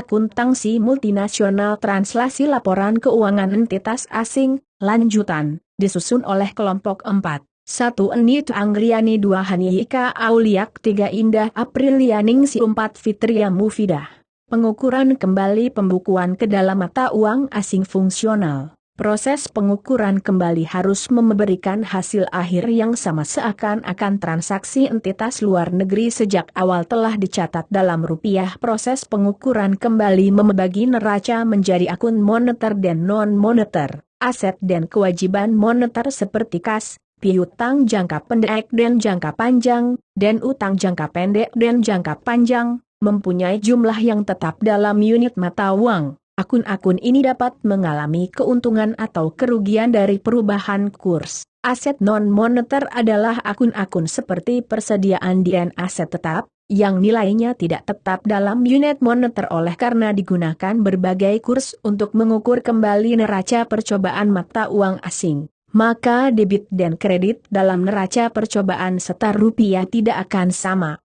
Akuntansi multinasional translasi laporan keuangan entitas asing, lanjutan, disusun oleh kelompok 4. 1 Enit Anggriani 2 Haniyika Auliak 3 Indah Aprilianingsi 4 Fitria Mufidah. Pengukuran kembali pembukuan ke dalam mata uang asing fungsional. Proses pengukuran kembali harus memberikan hasil akhir yang sama seakan-akan transaksi entitas luar negeri sejak awal telah dicatat dalam rupiah. Proses pengukuran kembali membagi neraca menjadi akun moneter dan non-moneter, aset dan kewajiban moneter seperti kas, piutang jangka pendek dan jangka panjang, dan utang jangka pendek dan jangka panjang, mempunyai jumlah yang tetap dalam unit mata uang. Akun-akun ini dapat mengalami keuntungan atau kerugian dari perubahan kurs. Aset non-moneter adalah akun-akun seperti persediaan dan aset tetap, yang nilainya tidak tetap dalam unit moneter oleh karena digunakan berbagai kurs untuk mengukur kembali neraca percobaan mata uang asing. Maka debit dan kredit dalam neraca percobaan setar rupiah tidak akan sama.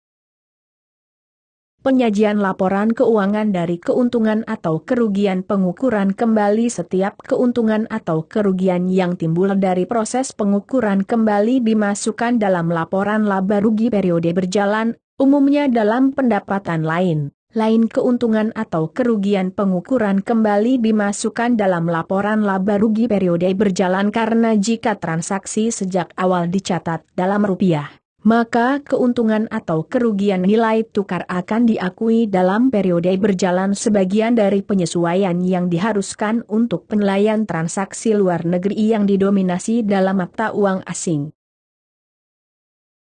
Penyajian laporan keuangan dari keuntungan atau kerugian. Pengukuran kembali setiap keuntungan atau kerugian yang timbul dari proses pengukuran kembali dimasukkan dalam laporan laba rugi periode berjalan, umumnya dalam pendapatan lain keuntungan atau kerugian. Pengukuran kembali dimasukkan dalam laporan laba rugi periode berjalan karena jika transaksi sejak awal dicatat dalam rupiah, maka keuntungan atau kerugian nilai tukar akan diakui dalam periode berjalan sebagian dari penyesuaian yang diharuskan untuk penilaian transaksi luar negeri yang didominasi dalam mata uang asing.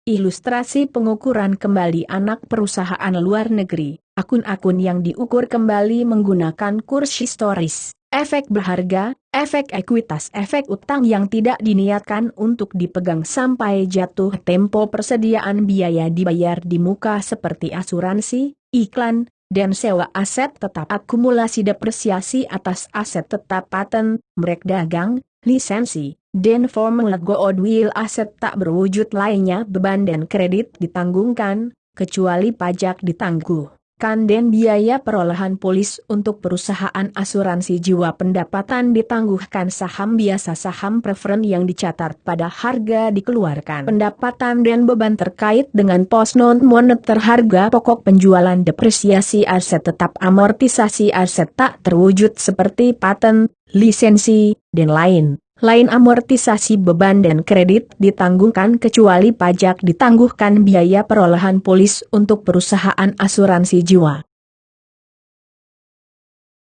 Ilustrasi pengukuran kembali anak perusahaan luar negeri. Akun-akun yang diukur kembali menggunakan kurs historis, efek berharga, efek ekuitas, efek utang yang tidak diniatkan untuk dipegang sampai jatuh tempo, persediaan biaya dibayar di muka seperti asuransi, iklan, dan sewa aset tetap, akumulasi depresiasi atas aset tetap, paten, merek dagang, lisensi, dan formula goodwill aset tak berwujud lainnya. Beban dan kredit ditanggungkan, kecuali pajak ditangguh. Dan biaya perolehan polis untuk perusahaan asuransi jiwa, pendapatan ditangguhkan, saham biasa, saham preferen yang dicatat pada harga dikeluarkan, pendapatan dan beban terkait dengan pos non-moneter, harga pokok penjualan, depresiasi aset tetap, amortisasi aset tak terwujud seperti paten, lisensi, dan lain amortisasi beban dan kredit ditanggungkan kecuali pajak ditangguhkan, biaya perolehan polis untuk perusahaan asuransi jiwa.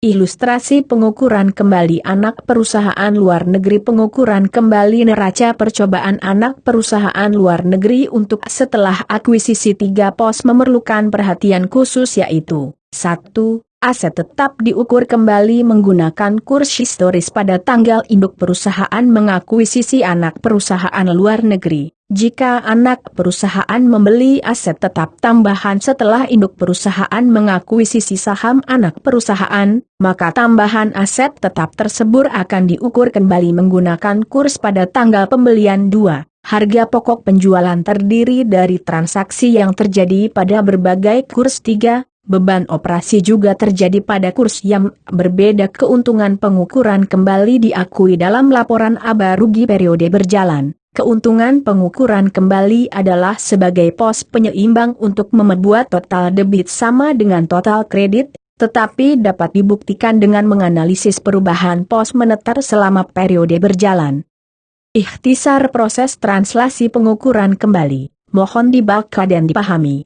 Ilustrasi pengukuran kembali anak perusahaan luar negeri. Pengukuran kembali neraca percobaan anak perusahaan luar negeri untuk setelah akuisisi. 3 pos memerlukan perhatian khusus yaitu 1. Aset tetap diukur kembali menggunakan kurs historis pada tanggal induk perusahaan mengakuisisi anak perusahaan luar negeri. Jika anak perusahaan membeli aset tetap tambahan setelah induk perusahaan mengakuisisi saham anak perusahaan, maka tambahan aset tetap tersebut akan diukur kembali menggunakan kurs pada tanggal pembelian. 2. Harga pokok penjualan terdiri dari transaksi yang terjadi pada berbagai kurs. 3. Beban operasi juga terjadi pada kurs yang berbeda. Keuntungan pengukuran kembali diakui dalam laporan laba rugi periode berjalan. Keuntungan pengukuran kembali adalah sebagai pos penyeimbang untuk membuat total debit sama dengan total kredit, tetapi dapat dibuktikan dengan menganalisis perubahan pos moneter selama periode berjalan. Ikhtisar proses translasi pengukuran kembali, mohon dibaca dan dipahami.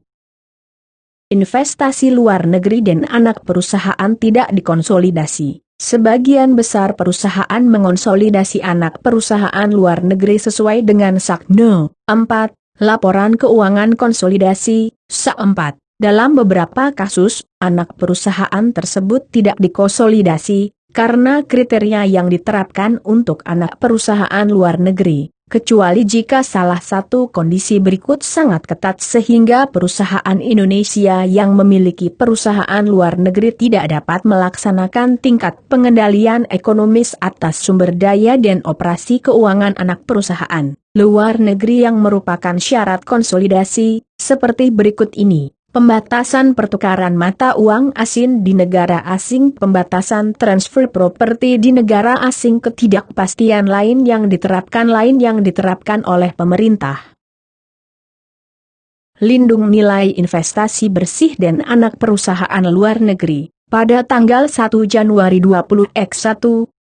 Investasi luar negeri dan anak perusahaan tidak dikonsolidasi. Sebagian besar perusahaan mengonsolidasi anak perusahaan luar negeri sesuai dengan Sakno 4, Laporan Keuangan Konsolidasi, SA 4. Dalam beberapa kasus, anak perusahaan tersebut tidak dikonsolidasi, karena kriteria yang diterapkan untuk anak perusahaan luar negeri. Kecuali jika salah satu kondisi berikut sangat ketat sehingga perusahaan Indonesia yang memiliki perusahaan luar negeri tidak dapat melaksanakan tingkat pengendalian ekonomis atas sumber daya dan operasi keuangan anak perusahaan luar negeri yang merupakan syarat konsolidasi, seperti berikut ini. Pembatasan pertukaran mata uang asing di negara asing, pembatasan transfer properti di negara asing, ketidakpastian lain yang diterapkan oleh pemerintah. Lindung nilai investasi bersih dan anak perusahaan luar negeri. Pada tanggal 1 Januari 2021,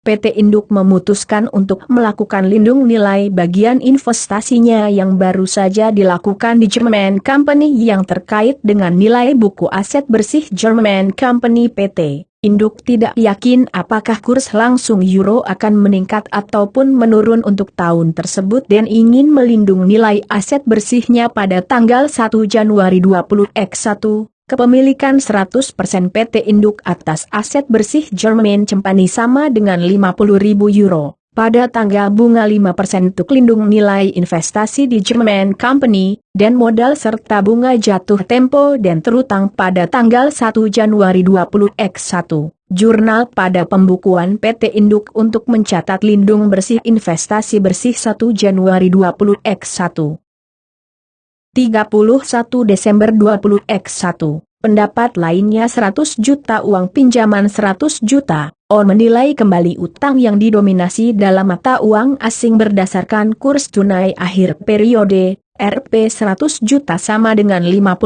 PT Induk memutuskan untuk melakukan lindung nilai bagian investasinya yang baru saja dilakukan di German Company yang terkait dengan nilai buku aset bersih German Company. PT Induk tidak yakin apakah kurs langsung euro akan meningkat ataupun menurun untuk tahun tersebut dan ingin melindung nilai aset bersihnya pada tanggal 1 Januari 2021. Kepemilikan 100% PT Induk atas aset bersih German Company sama dengan 50.000 euro. Pada tanggal bunga 5% untuk lindung nilai investasi di German Company, dan modal serta bunga jatuh tempo dan terutang pada tanggal 1 Januari 2021. Jurnal pada pembukuan PT Induk untuk mencatat lindung bersih investasi bersih 1 Januari 2021. 31 Desember 2021. Pendapat lainnya 100 juta uang pinjaman 100 juta. On menilai kembali utang yang didominasi dalam mata uang asing berdasarkan kurs tunai akhir periode, Rp 100 juta sama dengan 50.000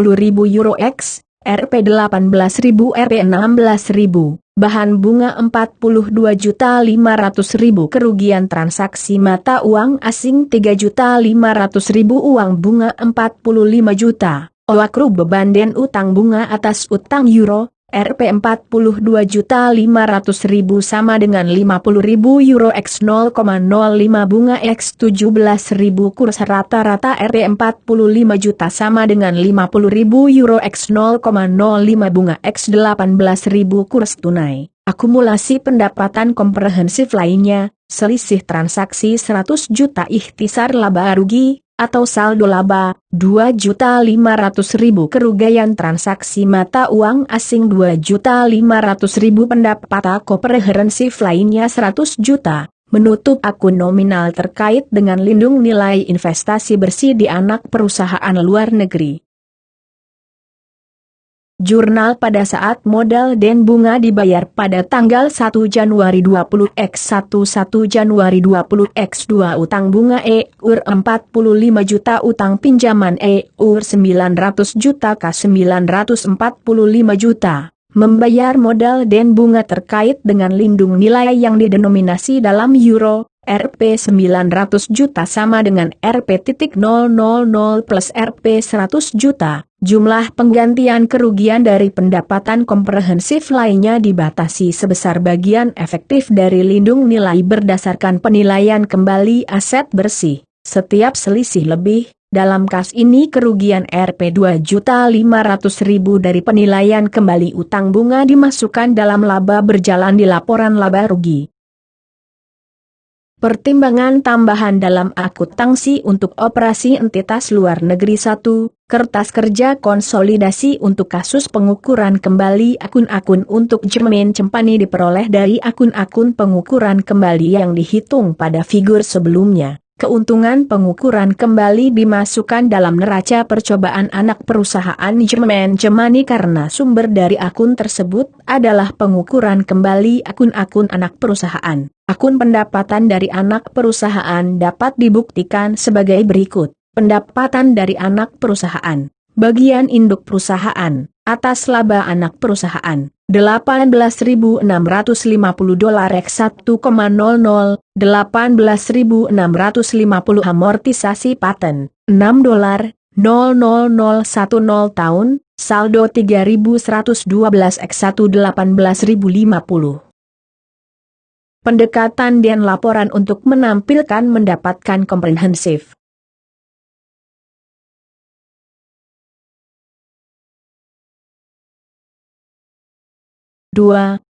euro X, Rp 18.000 Rp 16.000. Bahan bunga 42.500.000, kerugian transaksi mata uang asing 3.500.000, uang bunga 45 juta, wakru beban dan utang bunga atas utang euro, Rp 42.500.000 sama dengan 50.000 euro X 0,05 bunga X 17.000, kurs rata-rata Rp 45 juta sama dengan 50.000 euro X 0,05 bunga X 18.000, kurs tunai. Akumulasi pendapatan komprehensif lainnya, selisih transaksi 100 juta, ikhtisar laba rugi, atau saldo laba, 2.500.000, kerugian transaksi mata uang asing 2.500.000, pendapatan komprehensif lainnya 100 juta, menutup akun nominal terkait dengan lindung nilai investasi bersih di anak perusahaan luar negeri. Jurnal pada saat modal dan bunga dibayar pada tanggal 1 Januari 20 X 1 Januari 20 X 2 utang bunga EUR 45 juta, utang pinjaman EUR 900 juta K 945 juta. Membayar modal dan bunga terkait dengan lindung nilai yang didenominasi dalam euro, Rp 900 juta sama dengan Rp.000 plus Rp 100 juta. Jumlah penggantian kerugian dari pendapatan komprehensif lainnya dibatasi sebesar bagian efektif dari lindung nilai berdasarkan penilaian kembali aset bersih. Setiap selisih lebih, dalam kas ini kerugian Rp 2.500.000 dari penilaian kembali utang bunga dimasukkan dalam laba berjalan di laporan laba rugi. Pertimbangan tambahan dalam akuntansi untuk operasi entitas luar negeri 1. Kertas kerja konsolidasi untuk kasus pengukuran kembali akun-akun untuk German Company diperoleh dari akun-akun pengukuran kembali yang dihitung pada figur sebelumnya. Keuntungan pengukuran kembali dimasukkan dalam neraca percobaan anak perusahaan German Company karena sumber dari akun tersebut adalah pengukuran kembali akun-akun anak perusahaan. Akun pendapatan dari anak perusahaan dapat dibuktikan sebagai berikut. Pendapatan dari anak perusahaan. Bagian induk perusahaan. Atas laba anak perusahaan. $18.650 X 1,00. $18.650 amortisasi paten. $6.00010 tahun. Saldo 3.112 X 18.050. Pendekatan dan laporan untuk menampilkan mendapatkan komprehensif.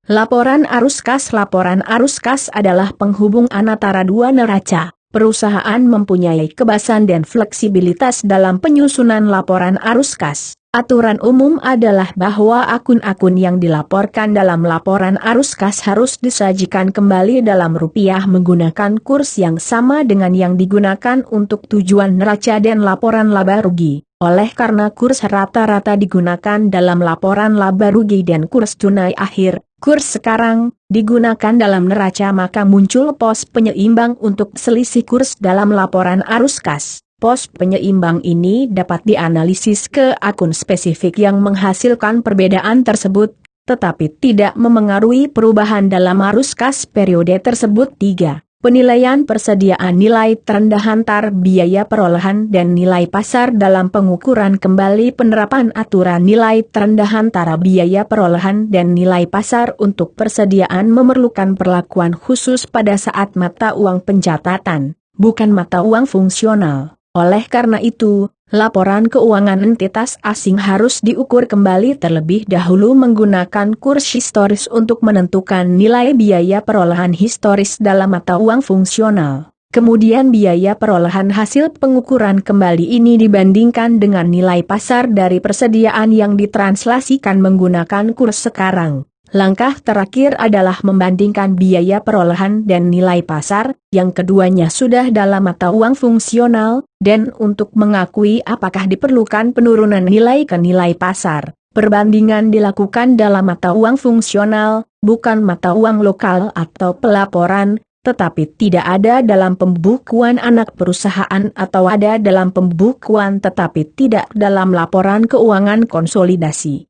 Laporan arus kas. Laporan arus kas adalah penghubung antara dua neraca. Perusahaan mempunyai kebebasan dan fleksibilitas dalam penyusunan laporan arus kas. Aturan umum adalah bahwa akun-akun yang dilaporkan dalam laporan arus kas harus disajikan kembali dalam rupiah menggunakan kurs yang sama dengan yang digunakan untuk tujuan neraca dan laporan laba rugi. Oleh karena kurs rata-rata digunakan dalam laporan laba rugi dan kurs tunai akhir, kurs sekarang digunakan dalam neraca, maka muncul pos penyeimbang untuk selisih kurs dalam laporan arus kas. Pos penyeimbang ini dapat dianalisis ke akun spesifik yang menghasilkan perbedaan tersebut, tetapi tidak memengaruhi perubahan dalam arus kas periode tersebut. 3. Penilaian persediaan nilai terendah antar biaya perolehan dan nilai pasar dalam pengukuran kembali penerapan aturan nilai terendah antara biaya perolehan dan nilai pasar untuk persediaan memerlukan perlakuan khusus pada saat mata uang pencatatan, bukan mata uang fungsional. Oleh karena itu, laporan keuangan entitas asing harus diukur kembali terlebih dahulu menggunakan kurs historis untuk menentukan nilai biaya perolehan historis dalam mata uang fungsional. Kemudian biaya perolehan hasil pengukuran kembali ini dibandingkan dengan nilai pasar dari persediaan yang ditranslasikan menggunakan kurs sekarang. Langkah terakhir adalah membandingkan biaya perolehan dan nilai pasar, yang keduanya sudah dalam mata uang fungsional, dan untuk mengakui apakah diperlukan penurunan nilai ke nilai pasar. Perbandingan dilakukan dalam mata uang fungsional, bukan mata uang lokal atau pelaporan, tetapi tidak ada dalam pembukuan anak perusahaan atau ada dalam pembukuan tetapi tidak dalam laporan keuangan konsolidasi.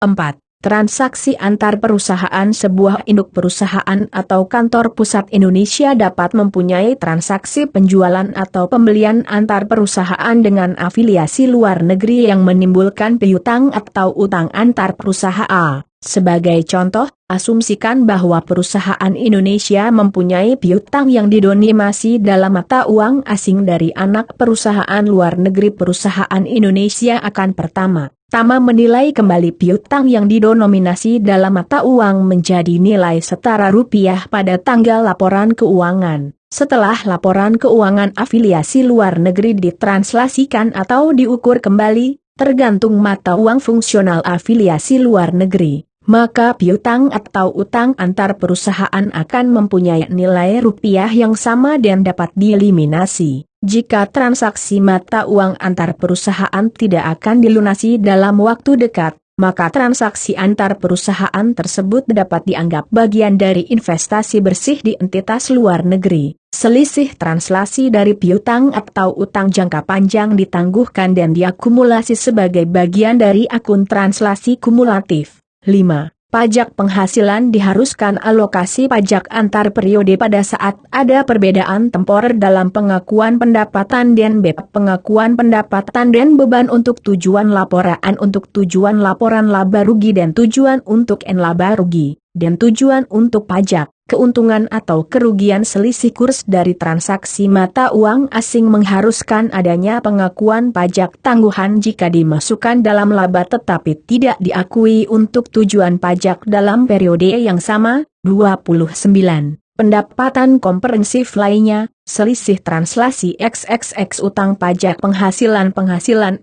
4. Transaksi antar perusahaan. Sebuah induk perusahaan atau kantor pusat Indonesia dapat mempunyai transaksi penjualan atau pembelian antar perusahaan dengan afiliasi luar negeri yang menimbulkan piutang atau utang antar perusahaan. Sebagai contoh, asumsikan bahwa perusahaan Indonesia mempunyai piutang yang didenominasi dalam mata uang asing dari anak perusahaan luar negeri. Perusahaan Indonesia akan pertama menilai kembali piutang yang didenominasi dalam mata uang menjadi nilai setara rupiah pada tanggal laporan keuangan. Setelah laporan keuangan afiliasi luar negeri ditranslasikan atau diukur kembali, tergantung mata uang fungsional afiliasi luar negeri, maka piutang atau utang antar perusahaan akan mempunyai nilai rupiah yang sama dan dapat dieliminasi. Jika transaksi mata uang antar perusahaan tidak akan dilunasi dalam waktu dekat, maka transaksi antar perusahaan tersebut dapat dianggap bagian dari investasi bersih di entitas luar negeri. Selisih translasi dari piutang atau utang jangka panjang ditangguhkan dan diakumulasi sebagai bagian dari akun translasi kumulatif. 5. Pajak penghasilan diharuskan alokasi pajak antar periode pada saat ada perbedaan temporer dalam pengakuan pendapatan dan pengakuan pendapatan dan beban untuk tujuan laporan untuk tujuan laporan laba rugi dan tujuan untuk laba rugi, dan tujuan untuk pajak keuntungan atau kerugian selisih kurs dari transaksi mata uang asing mengharuskan adanya pengakuan pajak tangguhan jika dimasukkan dalam laba tetapi tidak diakui untuk tujuan pajak dalam periode yang sama. 29. Pendapatan komprehensif lainnya, selisih translasi XXX utang pajak penghasilan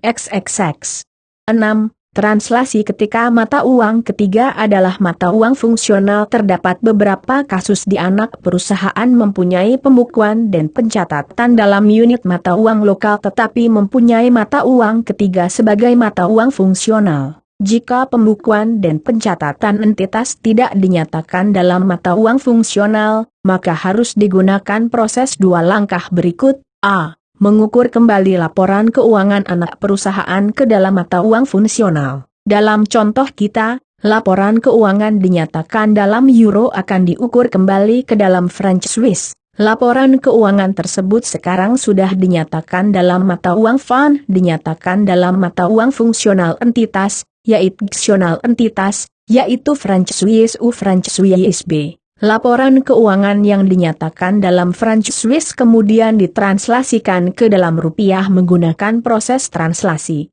XXX. 6. Translasi ketika mata uang ketiga adalah mata uang fungsional. Terdapat beberapa kasus di anak perusahaan mempunyai pembukuan dan pencatatan dalam unit mata uang lokal tetapi mempunyai mata uang ketiga sebagai mata uang fungsional. Jika pembukuan dan pencatatan entitas tidak dinyatakan dalam mata uang fungsional, maka harus digunakan proses 2 langkah berikut. A. Mengukur kembali laporan keuangan anak perusahaan ke dalam mata uang fungsional. Dalam contoh kita, laporan keuangan dinyatakan dalam euro akan diukur kembali ke dalam franc Swiss. Laporan keuangan tersebut sekarang sudah dinyatakan dalam mata uang fund, dinyatakan dalam mata uang fungsional entitas, yaitu fungsional entitas, yaitu franc Swiss u franc Swiss B. Laporan keuangan yang dinyatakan dalam franc Swiss kemudian ditranslasikan ke dalam rupiah menggunakan proses translasi.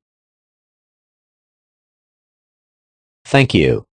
Thank you.